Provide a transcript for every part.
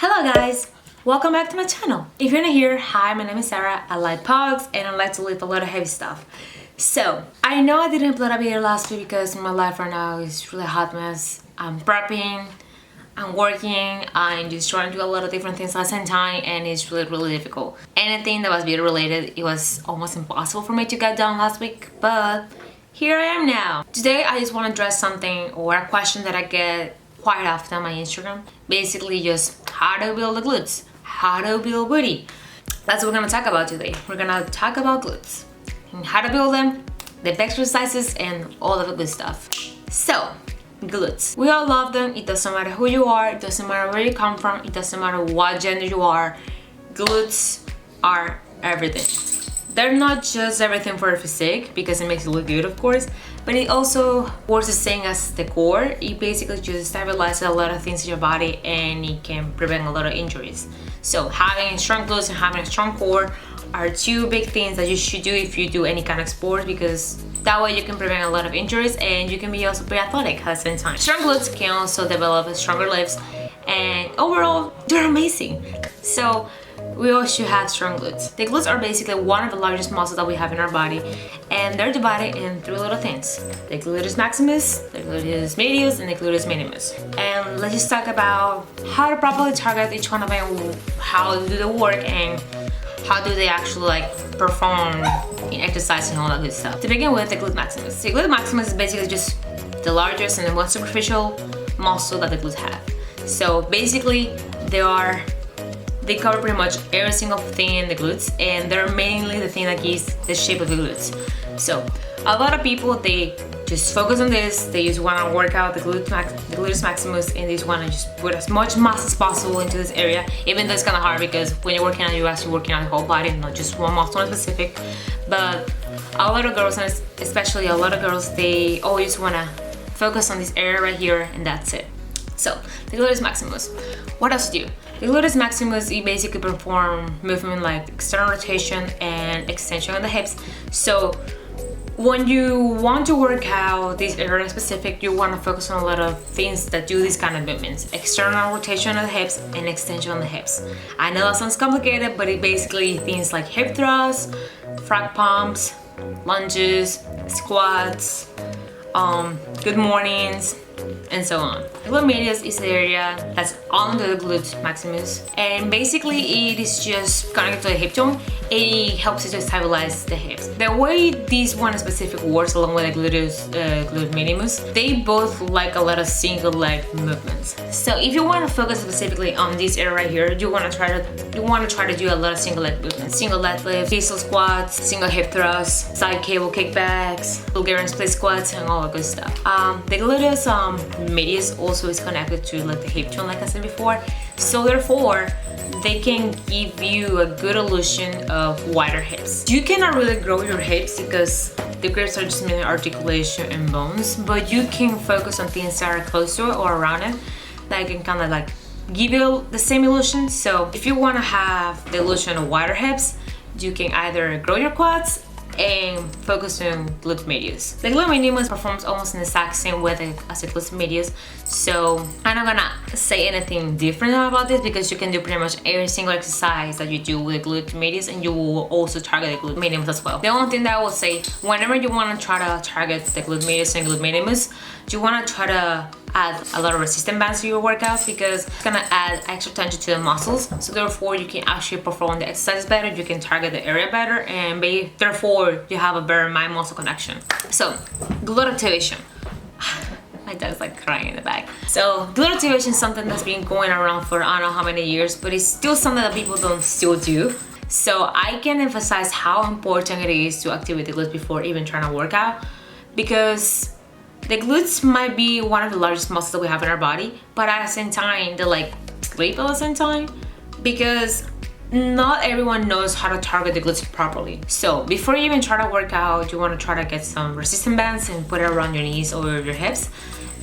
Hello guys! Welcome back to my channel. If you're new here, hi, my name is Sara. I like pogs and I like to lift a lot of heavy stuff. So, I know I didn't upload a video last week because my life right now is really a hot mess. I'm prepping, I'm working, I'm just trying to do a lot of different things at the same time, and it's really difficult. Anything that was video related, it was almost impossible for me to get done last week, but here I am now. Today I just want to address something or a question that I get quite often on my Instagram. Basically just how to build the glutes, how to build booty. That's what we're gonna talk about today. We're gonna talk about glutes and how to build them, the exercises, and all of the good stuff. So, glutes. We all love them. It doesn't matter who you are, it doesn't matter where you come from, it doesn't matter what gender you are. Glutes are everything. They're not just everything for your physique, because it makes you look good, of course, but it also works the same as the core. It basically just stabilizes a lot of things in your body and it can prevent a lot of injuries. So having strong glutes and having a strong core are two big things that you should do if you do any kind of sport, because that way you can prevent a lot of injuries and you can be also pretty athletic at the same time. Strong glutes can also develop stronger lifts, and overall they're amazing. So we all should have strong glutes. The glutes are basically one of the largest muscles that we have in our body, and they're divided in three little things: the gluteus maximus, the gluteus medius, and the gluteus minimus. And let's just talk about how to properly target each one of them, how to do the work, and how do they actually perform in exercise and all that good stuff. To begin with, the gluteus maximus. The gluteus maximus is basically just the largest and the most superficial muscle that the glutes have. So basically, they cover pretty much every single thing in the glutes, and they're mainly the thing that gives the shape of the glutes. So a lot of people, they just focus on this. They just want to work out the gluteus maximus, and they just want to just put as much mass as possible into this area, even though it's kind of hard because when you're working out, you're actually working out the whole body, not just one muscle in specific. But a lot of girls, and especially a lot of girls, they always want to focus on this area right here, and that's it. So the gluteus maximus, what else do? The gluteus maximus, you basically perform movement like external rotation and extension of the hips. So when you want to work out this area specific, you want to focus on a lot of things that do these kind of movements: external rotation of the hips and extension of the hips. I know that sounds complicated, but it basically things like hip thrusts, frog pumps, lunges, squats, good mornings, and so on. The glute medius is the area that's under the glute maximus, and basically it is just connected to the hip joint. It helps you to stabilize the hips. The way this one specific works along with the glute minimus, they both like a lot of single leg movements. So if you want to focus specifically on this area right here, you want to try to do a lot of single leg movements: single leg lifts, pistol squats, single hip thrusts, side cable kickbacks, Bulgarian split squats, and all that good stuff. The gluteus medius also is connected to the hip joint, like I said before. So therefore, they can give you a good illusion of wider hips. You cannot really grow your hips because the grips are just mainly articulation and bones, but you can focus on things that are close to it or around it that can kind of give you the same illusion. So if you want to have the illusion of wider hips, you can either grow your quads and focus on glute medius. The glute medius performs almost in the exact same way as the glute medius, so I'm not gonna say anything different about this because you can do pretty much every single exercise that you do with the glute medius, and you will also target the glute minimus as well. The only thing that I will say, whenever you want to try to target the glute medius and glute minimus, you want to try to add a lot of resistance bands to your workout, because it's gonna add extra tension to the muscles. So therefore, you can actually perform the exercise better, you can target the area better, and therefore you have a better mind-muscle connection. So glute activation. My dog's crying in the back. So glute activation is something that's been going around for I don't know how many years, but it's still something that people don't still do. So I can emphasize how important it is to activate the glutes before even trying to work out, because the glutes might be one of the largest muscles that we have in our body, but at the same time, they sleep at the same time, because not everyone knows how to target the glutes properly. So before you even try to work out, you want to try to get some resistance bands and put it around your knees or your hips,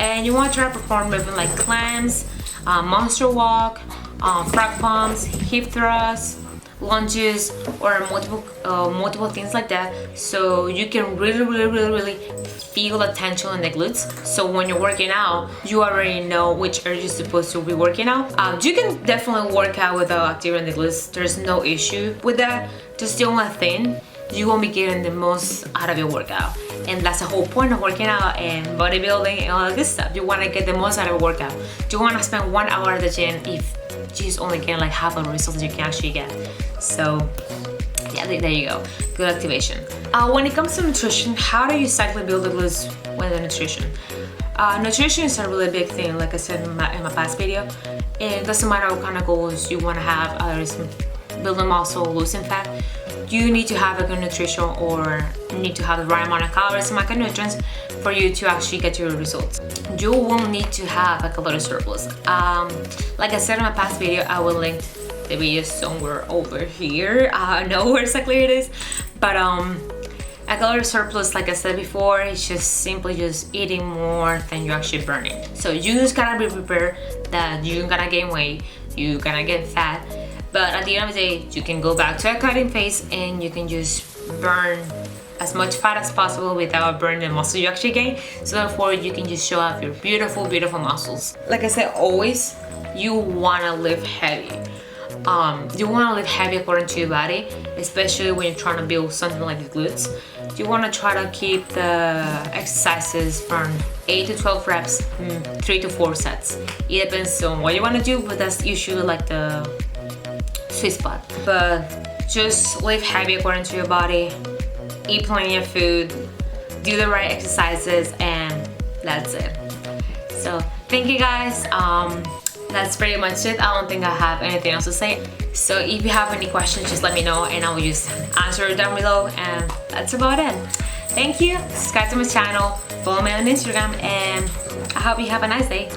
and you want to try to perform movement like clams, monster walk, frog pumps, hip thrusts, lunges or multiple things like that, so you can really feel the tension in the glutes. So when you're working out, you already know which area you're supposed to be working out. You can definitely work out without activating the glutes. There's no issue with that. Just the only thing, you won't be getting the most out of your workout, and that's the whole point of working out and bodybuilding and all of this stuff. You want to get the most out of your workout. You want to spend 1 hour at the gym if you just only get like half of the results you can actually get. So yeah, there you go, good activation. When it comes to nutrition, how do you exactly build the glutes with the nutrition? Nutrition is a really big thing, like I said in my past video. It doesn't matter what kind of goals you want to have, either it's building muscle, losing fat. You need to have a good nutrition, or you need to have the right amount of calories and micronutrients for you to actually get your results. You will need to have a calorie surplus. Like I said in my past video, I will link the video somewhere over here. I know where exactly it is, but a calorie surplus, like I said before, is just simply just eating more than you're actually burning. So you just gotta be prepared that you're gonna gain weight, you're gonna get fat, but at the end of the day, you can go back to a cutting phase and you can just burn as much fat as possible without burning the muscle you actually gain. So therefore, you can just show off your beautiful muscles. Like I said, always, you wanna lift heavy. You want to lift heavy according to your body, especially when you're trying to build something like the glutes. You want to try to keep the exercises from 8 to 12 reps, 3 to 4 sets. It depends on what you want to do, but that's usually like the sweet spot. But just lift heavy according to your body, eat plenty of food, do the right exercises, and that's it. So thank you guys. That's pretty much it. I don't think I have anything else to say. So if you have any questions, just let me know and I will just answer it down below, and that's about it. Thank you. Subscribe to my channel, follow me on Instagram, and I hope you have a nice day.